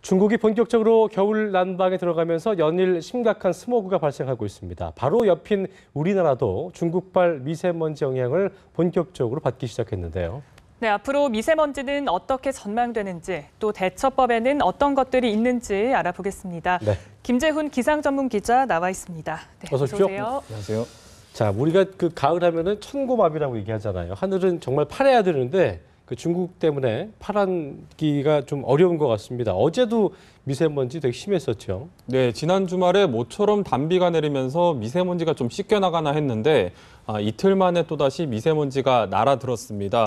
중국이 본격적으로 겨울 난방에 들어가면서 연일 심각한 스모그가 발생하고 있습니다. 바로 옆인 우리나라도 중국발 미세먼지 영향을 본격적으로 받기 시작했는데요. 네, 앞으로 미세먼지는 어떻게 전망되는지, 또 대처법에는 어떤 것들이 있는지 알아보겠습니다. 네. 김재훈 기상 전문 기자 나와 있습니다. 네, 어서 오십시오. 안녕하세요. 자, 우리가 가을 하면은 천고마비라고 얘기하잖아요. 하늘은 정말 파래야 되는데 중국 때문에 파란기가 좀 어려운 것 같습니다. 어제도 미세먼지 되게 심했었죠. 네, 지난 주말에 모처럼 단비가 내리면서 미세먼지가 좀 씻겨나가나 했는데 이틀 만에 또다시 미세먼지가 날아들었습니다.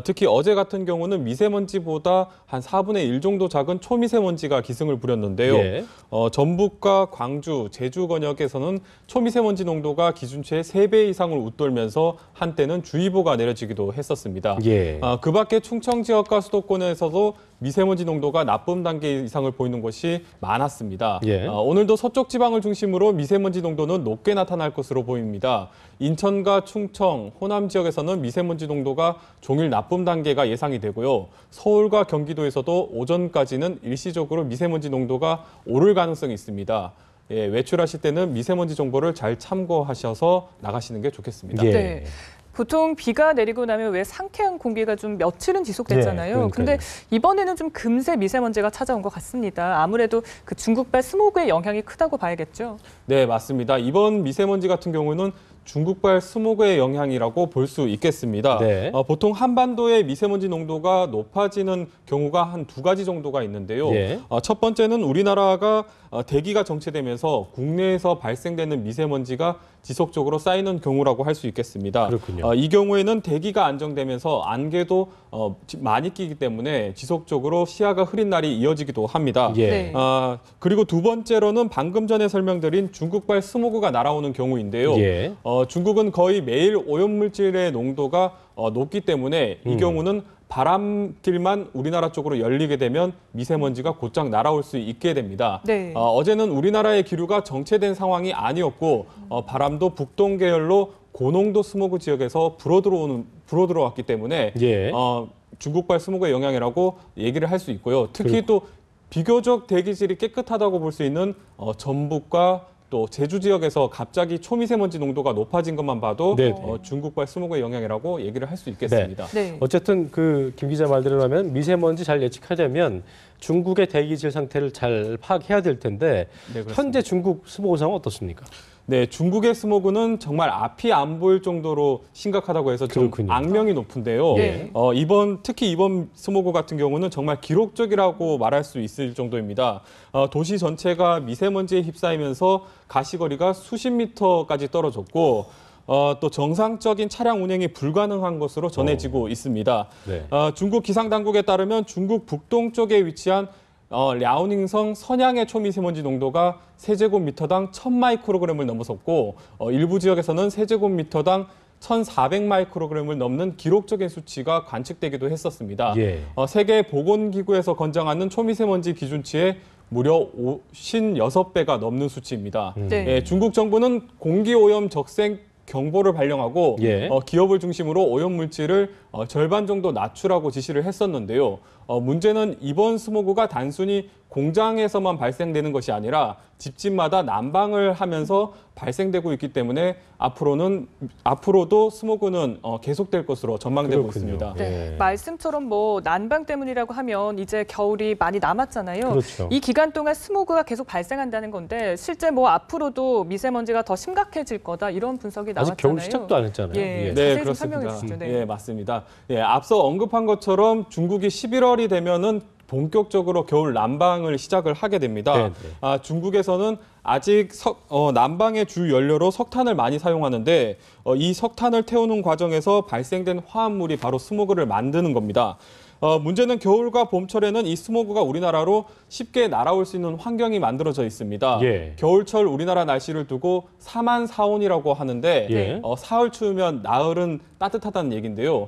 특히 어제 같은 경우는 미세먼지보다 한 4분의 1 정도 작은 초미세먼지가 기승을 부렸는데요. 예. 전북과 광주, 제주 권역에서는 초미세먼지 농도가 기준치의 3배 이상을 웃돌면서 한때는 주의보가 내려지기도 했었습니다. 예. 그 밖에 충청 지역과 수도권에서도 미세먼지 농도가 나쁨 단계 이상을 보이는 곳이 많았습니다. 예. 오늘도 서쪽 지방을 중심으로 미세먼지 농도는 높게 나타날 것으로 보입니다. 인천과 충청, 호남 지역에서는 미세먼지 농도가 종일 나쁨 단계가 예상이 되고요. 서울과 경기도에서도 오전까지는 일시적으로 미세먼지 농도가 오를 가능성이 있습니다. 예, 외출하실 때는 미세먼지 정보를 잘 참고하셔서 나가시는 게 좋겠습니다. 예. 네. 보통 비가 내리고 나면 왜 상쾌한 공기가 좀 며칠은 지속됐잖아요. 근데 이번에는 좀 금세 미세먼지가 찾아온 것 같습니다. 아무래도 그 중국발 스모그의 영향이 크다고 봐야겠죠. 네, 맞습니다. 이번 미세먼지 같은 경우는 중국발 스모그의 영향이라고 볼 수 있겠습니다. 네. 보통 한반도의 미세먼지 농도가 높아지는 경우가 한 2가지 정도가 있는데요. 예. 첫 번째는 우리나라가 대기가 정체되면서 국내에서 발생되는 미세먼지가 지속적으로 쌓이는 경우라고 할 수 있겠습니다. 그렇군요. 이 경우에는 대기가 안정되면서 안개도 많이 끼기 때문에 지속적으로 시야가 흐린 날이 이어지기도 합니다. 예. 네. 그리고 두 번째로는 방금 전에 설명드린 중국발 스모그가 날아오는 경우인데요. 예. 중국은 거의 매일 오염물질의 농도가 높기 때문에 이 경우는 바람길만 우리나라 쪽으로 열리게 되면 미세먼지가 곧장 날아올 수 있게 됩니다. 네. 어제는 우리나라의 기류가 정체된 상황이 아니었고 바람도 북동 계열로 고농도 스모그 지역에서 불어들어왔기 때문에 예. 중국발 스모그의 영향이라고 얘기를 할 수 있고요. 특히 또 비교적 대기질이 깨끗하다고 볼 수 있는 전북과 또 제주 지역에서 갑자기 초미세먼지 농도가 높아진 것만 봐도 중국발 스모그의 영향이라고 얘기를 할 수 있겠습니다. 네. 어쨌든 김 기자 말대로 하면 미세먼지 잘 예측하려면 중국의 대기질 상태를 잘 파악해야 될 텐데 네, 그렇습니다. 현재 중국 스모그 상황은 어떻습니까? 네, 중국의 스모그는 정말 앞이 안 보일 정도로 심각하다고 해서 좀 그렇군요. 악명이 높은데요. 네. 특히 이번 스모그 같은 경우는 정말 기록적이라고 말할 수 있을 정도입니다. 도시 전체가 미세먼지에 휩싸이면서 가시거리가 수십 미터까지 떨어졌고 또 정상적인 차량 운행이 불가능한 것으로 전해지고 있습니다. 네. 중국 기상당국에 따르면 중국 북동쪽에 위치한 랴오닝성 선양의 초미세먼지 농도가 세제곱미터당 1000마이크로그램을 넘어섰고 일부 지역에서는 세제곱미터당 1400마이크로그램을 넘는 기록적인 수치가 관측되기도 했었습니다. 예. 세계보건기구에서 권장하는 초미세먼지 기준치의 무려 56배가 넘는 수치입니다. 네. 중국 정부는 공기오염 적색 경보를 발령하고 예. 기업을 중심으로 오염물질을 절반 정도 낮추라고 지시를 했었는데요. 문제는 이번 스모그가 단순히 공장에서만 발생되는 것이 아니라 집집마다 난방을 하면서 발생되고 있기 때문에 앞으로도 스모그는 계속될 것으로 전망되고 그렇군요. 있습니다. 네. 예. 말씀처럼 난방 때문이라고 하면 이제 겨울이 많이 남았잖아요. 그렇죠. 이 기간 동안 스모그가 계속 발생한다는 건데 실제 앞으로도 미세먼지가 더 심각해질 거다 이런 분석이 나왔잖아요. 아직 겨울 시작도 안 했잖아요. 예. 예. 자세히 좀 설명해 주시죠. 네. 예, 맞습니다. 예, 앞서 언급한 것처럼 중국이 11월이 되면은 본격적으로 겨울 난방을 시작을 하게 됩니다. 중국에서는 아직 난방의 주 연료로 석탄을 많이 사용하는데 이 석탄을 태우는 과정에서 발생된 화합물이 바로 스모그를 만드는 겁니다. 문제는 겨울과 봄철에는 이 스모그가 우리나라로 쉽게 날아올 수 있는 환경이 만들어져 있습니다. 예. 겨울철 우리나라 날씨를 두고 사만사온이라고 하는데 예. 사흘 추우면 나흘은 따뜻하다는 얘기인데요.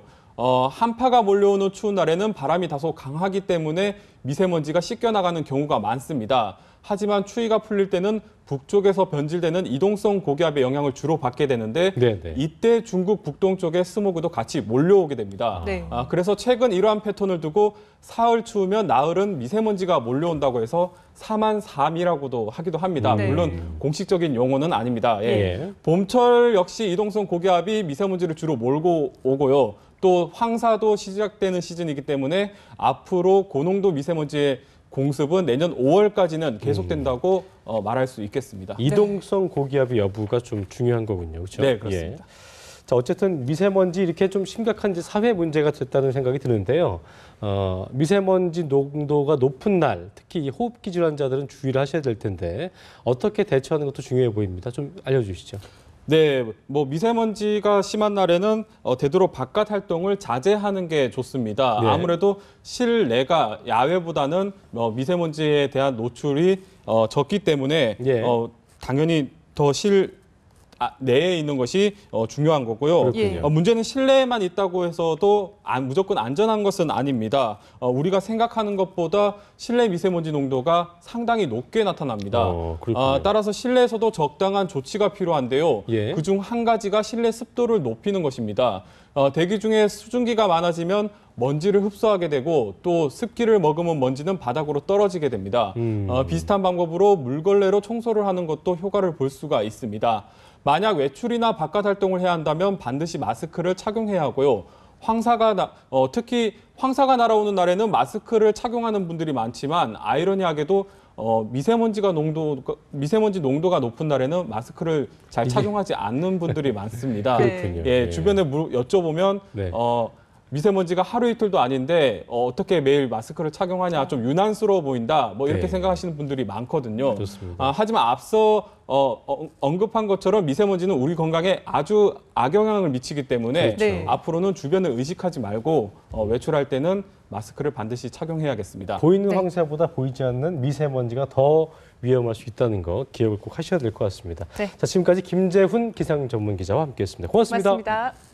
한파가 몰려오는 추운 날에는 바람이 다소 강하기 때문에 미세먼지가 씻겨나가는 경우가 많습니다. 하지만 추위가 풀릴 때는 북쪽에서 변질되는 이동성 고기압의 영향을 주로 받게 되는데 네네. 이때 중국 북동쪽의 스모그도 같이 몰려오게 됩니다. 네. 그래서 최근 이러한 패턴을 두고 사흘 추우면 나흘은 미세먼지가 몰려온다고 해서 사만삼이라고도 하기도 합니다. 네. 물론 공식적인 용어는 아닙니다. 예. 예. 봄철 역시 이동성 고기압이 미세먼지를 주로 몰고 오고요. 또 황사도 시작되는 시즌이기 때문에 앞으로 고농도 미세먼지의 공습은 내년 5월까지는 계속된다고 말할 수 있겠습니다. 이동성 고기압의 여부가 좀 중요한 거군요. 그렇죠? 네, 그렇습니다. 자, 어쨌든 미세먼지 이렇게 좀 심각한 사회 문제가 됐다는 생각이 드는데요. 미세먼지 농도가 높은 날, 특히 이 호흡기 질환자들은 주의를 하셔야 될 텐데 어떻게 대처하는 것도 중요해 보입니다. 좀 알려주시죠. 네, 뭐 미세먼지가 심한 날에는 되도록 바깥 활동을 자제하는 게 좋습니다. 네. 아무래도 실내가 야외보다는 미세먼지에 대한 노출이 적기 때문에 예. 당연히 더 내에 있는 것이 중요한 거고요. 그렇군요. 문제는 실내에만 있다고 해서도 무조건 안전한 것은 아닙니다. 우리가 생각하는 것보다 실내 미세먼지 농도가 상당히 높게 나타납니다. 그렇군요. 따라서 실내에서도 적당한 조치가 필요한데요. 예. 그중 한 가지가 실내 습도를 높이는 것입니다. 대기 중에 수증기가 많아지면 먼지를 흡수하게 되고 또 습기를 머금은 먼지는 바닥으로 떨어지게 됩니다. 비슷한 방법으로 물걸레로 청소를 하는 것도 효과를 볼 수가 있습니다. 만약 외출이나 바깥 활동을 해야 한다면 반드시 마스크를 착용해야 하고요. 특히 황사가 날아오는 날에는 마스크를 착용하는 분들이 많지만 아이러니하게도 미세먼지 농도가 높은 날에는 마스크를 잘 착용하지 않는 분들이 많습니다. 그렇군요. 예, 주변에 여쭤보면 네. 미세먼지가 하루 이틀도 아닌데 어떻게 매일 마스크를 착용하냐 좀 유난스러워 보인다 뭐 이렇게 네. 생각하시는 분들이 많거든요. 좋습니다. 하지만 앞서 언급한 것처럼 미세먼지는 우리 건강에 아주 악영향을 미치기 때문에 그렇죠. 네. 앞으로는 주변을 의식하지 말고 외출할 때는 마스크를 반드시 착용해야겠습니다. 보이는 네. 황사보다 보이지 않는 미세먼지가 더 위험할 수 있다는 거 기억을 꼭 하셔야 될 것 같습니다. 네. 자, 지금까지 김재훈 기상 전문 기자와 함께했습니다. 고맙습니다. 고맙습니다.